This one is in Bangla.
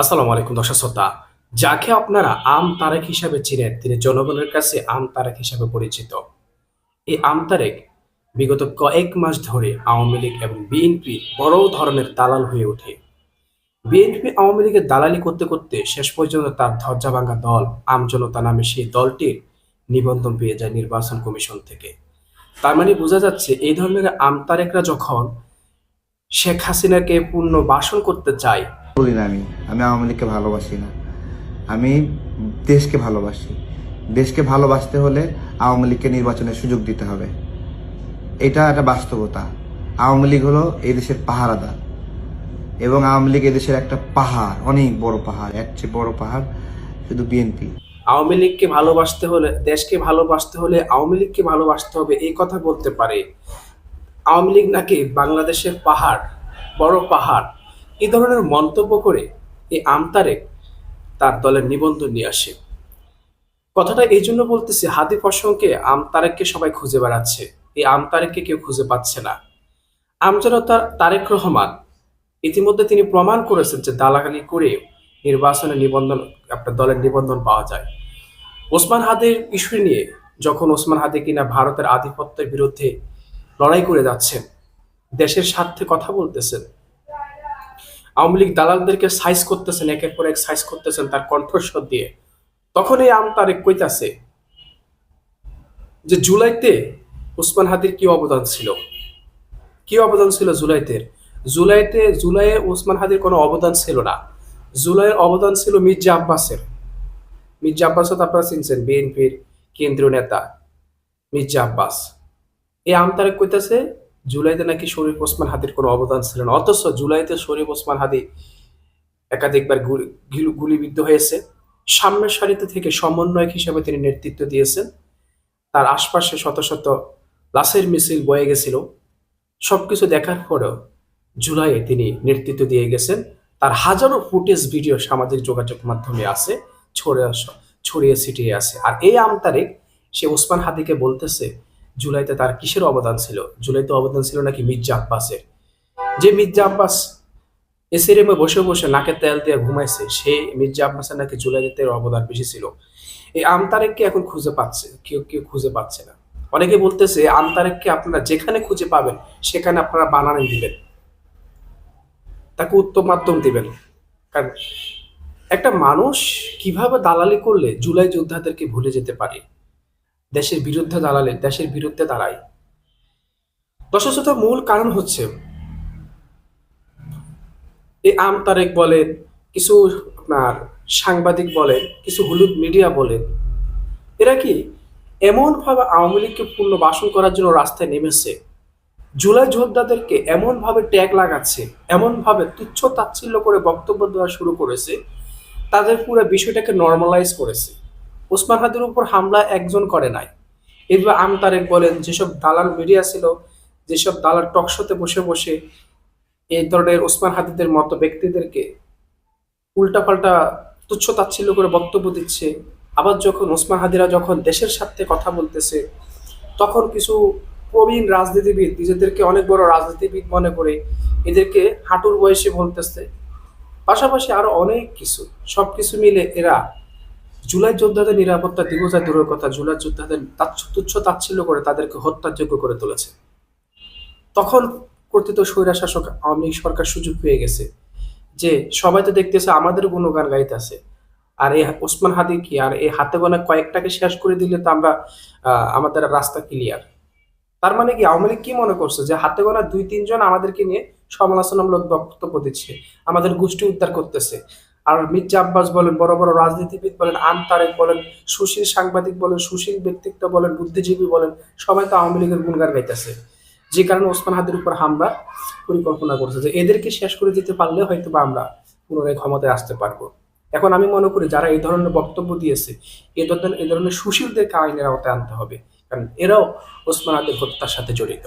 আসসালামু আলাইকুম দর্শক শ্রোতা। যাকে আপনারা আম তারেক হিসাবে চিনেন, তিনি জনগণের কাছে আম তারেক হিসাবে পরিচিত। এই আম তারেক বিগত কয়েক মাস ধরে আওয়ামী লীগ এবং বিএনপি বড় ধরনের দালাল হয়ে ওঠে। বিএনপি আওয়ামী লীগের দালালি করতে করতে শেষ পর্যন্ত তার ধ্বজাভাঙা দল আম জনতা নামে সেই দলটির নিবন্ধন পেয়ে যায় নির্বাচন কমিশন থেকে। তার মানে বোঝা যাচ্ছে এই ধরনের আম তারেকরা যখন শেখ হাসিনাকে পুনর্বাসন করতে চায়। বলি না, আমি আমি আওয়ামী লীগকে ভালোবাসি না। আমি দেশকে ভালোবাসি। দেশকে ভালোবাসতে হলে আওয়ামী লীগকে নির্বাচনের সুযোগ দিতে হবে। এটা একটা বাস্তবতা। আওয়ামী লীগ হলো এই দেশের পাহারাদার এবং আওয়ামী লীগ এদেশের একটা পাহাড়, অনেক বড় পাহাড়, এর চেয়ে বড় পাহাড় শুধু বিএনপি। আওয়ামী লীগকে ভালোবাসতে হলে, দেশকে ভালোবাসতে হলে আওয়ামী লীগকে ভালোবাসতে হবে, এই কথা বলতে পারে। আওয়ামী লীগ নাকি বাংলাদেশের পাহাড়, বড় পাহাড়, এই ধরনের মন্তব্য করে এই আমতারেক তার দলের নিবন্ধন নিয়ে আসে। কথাটা এই জন্য বলতেছি, হাদি প্রসঙ্গে আমতারেককে সবাই খুঁজে বেড়াচ্ছে, এই আমতারেককে কেউ খুঁজে পাচ্ছে না। আমজনতার তারেক রহমান ইতিমধ্যে তিনি প্রমাণ করেছেন যে দালালি করে নির্বাচনে নিবন্ধন, আপনার দলের নিবন্ধন পাওয়া যায়। ওসমান হাদির ইস্যু নিয়ে যখন ওসমান হাদি কিনা ভারতের আধিপত্যের বিরুদ্ধে লড়াই করে যাচ্ছেন, দেশের স্বার্থে কথা বলতেছেন, আওয়ামী লীগ দালালদেরকে সাইজ করতেছেন, একের পর এক সাইজ করতেছেন তার কণ্ঠস্বর দিয়ে, তখন এই তারেক কইতাছে যে জুলাইতে ওসমান হাদির কি অবদান ছিল, কি অবদান ছিল জুলাইয়ে ওসমান হাদির কোনো অবদান ছিল না। জুলাইয়ের অবদান ছিল মির্জা আব্বাসের। মির্জা আব্বাসও তো আপনারা চিনছেন, বিএনপির কেন্দ্রীয় নেতা মির্জা আব্বাস। এই আমতারেক কইতাছে জুলাইতে নাকি শরীফ ওসমান হাদির কোনো অবদান ছিল না, অথচ জুলাইতে শরীফ ওসমান হাদি একাধিকবার গুলিবিদ্ধ হয়েছে। সামনের সারিতে থেকে সমন্বয়ক হিসেবে তিনি নেতৃত্ব দিয়েছেন। তার আশপাশে শত শত লাশের মিছিল বয়ে গেছিল। সবকিছু দেখার পরেও জুলাইয়ে তিনি নেতৃত্ব দিয়ে গেছেন। তার হাজারো ফুটেজ ভিডিও সামাজিক যোগাযোগ মাধ্যমে আছে, ছড়িয়ে ছিটিয়ে আছে। আর এই আমতারেক সে ওসমান হাদিকে বলতেছে জুলাইতে তার কিসের অবদান ছিল। জুলাইতে অবদান ছিল নাকি মির্জা আব্বাসের। যে মির্জা আব্বাস এসি রুমে বসে বসে নাকে তেল দিয়ে ঘুমাইছে, সে মির্জা আব্বাসের নাকি জুলাইতে অবদান বেশি ছিল। এই আমতারেককে এখন খুঁজে পাচ্ছে, কেউ কেউ খুঁজে পাচ্ছে না। অনেকে বলতেছে আমতারেককে আপনারা যেখানে খুঁজে পাবেন সেখানে আপনারা বানানে দিবেন, তাকে উত্তম মাধ্যম দিবেন। কারণ একটা মানুষ কিভাবে দালালি করলে জুলাই যোদ্ধাদেরকে ভুলে যেতে পারে, দেশের বিরুদ্ধে দালালি, দেশের বিরুদ্ধে দাঁড়ায়। দর্শক, মূল কারণ হচ্ছে এই তারেক বলেন, কিছু আপনার সাংবাদিক বলেন, কিছু হলুদ মিডিয়া বলেন, এরা কি এমন ভাবে আওয়ামী লীগকে পুনর্বাসন করার জন্য রাস্তায় নেমেছে, জুলাই যোদ্ধাদেরকে এমন ভাবে ট্যাগ লাগাচ্ছে, এমন ভাবে তুচ্ছ তাচ্ছিল্য করে বক্তব্য দেওয়া শুরু করেছে, তাদের পুরো বিষয়টাকে নর্মালাইজ করেছে। ওসমান হাদির উপর হামলা একজন করে নাই। এবার তারেক বলেন, যেসব দালাল মিডিয়া ছিল, যেসব দালাল টকশোতে বসে বসে এই ধরনের ওসমান হাদিদের মতো ব্যক্তিদেরকে উল্টাপাল্টা তুচ্ছ তাচ্ছিল্য করে বক্তব্য দিচ্ছে, আবার যখন ওসমান হাদিরা যখন দেশের স্বার্থে কথা বলতেছে, তখন কিছু প্রবীণ রাজনীতিবিদ নিজেদেরকে অনেক বড় রাজনীতিবিদ মনে করে এদেরকে হাঁটুর বয়সে বলতেছে। পাশাপাশি আরো অনেক কিছু, সবকিছু মিলে এরা জুলাই যোদ্ধাদের নিরাপত্তা দিবসের দূরের কথা, জুলাই যোদ্ধাদের তুচ্ছ তাচ্ছিল্য করে তাদেরকে হত্যার যোগ্য করে তুলেছে। তখন কর্তৃত্ব স্বৈরশাসক আওয়ামী লীগ সরকার সুযোগ পেয়ে গেছে যে সবাই তো দেখতেছে আমাদের গুণগান গাইতেছে, আর এই ওসমান হাদি কি, আর এই হাতে গোনা কয়েকটাকে শেষ করে দিলে তো আমরা আমাদের রাস্তা ক্লিয়ার। তার মানে কি আওয়ামী লীগ কি মনে করছে যে হাতে গোনা দুই তিনজন আমাদেরকে নিয়ে সমালোচনামূলক বক্তব্য দিচ্ছে, আমাদের গোষ্ঠী উদ্ধার করতেছে, আর মির্জা আব্বাস বলেন, বড় বড় রাজনীতিবিদ বলেন, তারেক বলেন, সুশীল সাংবাদিক বলেন, সুশীল ব্যক্তিত্ব বলেন, বুদ্ধিজীবী বলেন, সবাই তো আওয়ামী লীগের গুণগান গাইতেছে। যে কারণে ওসমান হাদির উপর হামলা পরিকল্পনা করছে, যে এদেরকে শেষ করে দিতে পারলে হয়তো বা আমরা পুনরায় ক্ষমতায় আসতে পারবো। এখন আমি মনে করি যারা এই ধরনের বক্তব্য দিয়েছে, এই ধরনের সুশীলদেরকে আইনের আওতায় আনতে হবে, কারণ এরাও ওসমান হাদির হত্যার সাথে জড়িত।